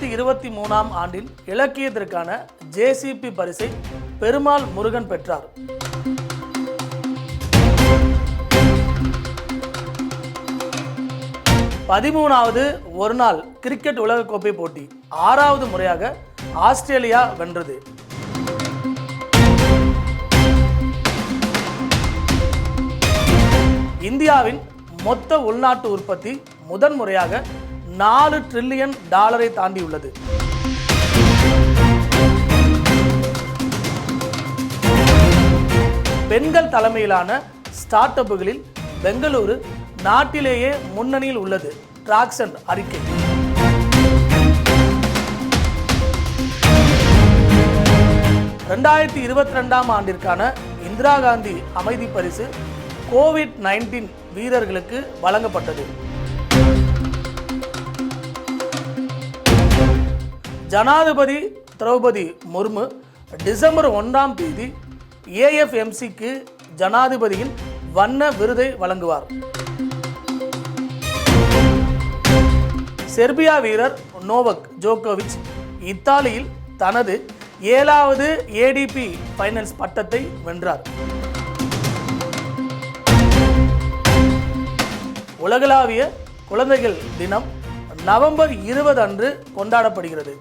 2023ஆம் ஆண்டின் இலக்கியத்திற்கான JCP பரிசை பெருமாள் முருகன் பெற்றார். பதிமூணாவது ஒருநாள் கிரிக்கெட் உலகக்கோப்பை போட்டி 6வது முறையாக ஆஸ்திரேலியா வென்றது. இந்தியாவின் மொத்த உள்நாட்டு உற்பத்தி முதன்முறையாக $4 டிரில்லியன் தாண்டியுள்ளது. பெண்கள் தலைமையிலான ஸ்டார்ட் அப்புகளில் பெங்களூரு நாட்டிலேயே முன்னணியில் உள்ளது. டிராக்சன் அறிக்கை. (2022ஆம் ஆண்டிற்கான இந்திரா காந்தி அமைதி பரிசு COVID-19 வீரர்களுக்கு வழங்கப்பட்டது. ஜனாதிபதி திரௌபதி முர்மு டிசம்பர் 1ஆம் தேதி AFMCக்கு ஜனாதிபதியின் வண்ண விருதை வழங்குவார். செர்பியா வீரர் நோவக் ஜோகோவிச் இத்தாலியில் தனது 7வது ADP ஃபைனல்ஸ் பட்டத்தை வென்றார். உலகளாவிய குழந்தைகள் தினம் நவம்பர் 20 அன்று கொண்டாடப்படுகிறது.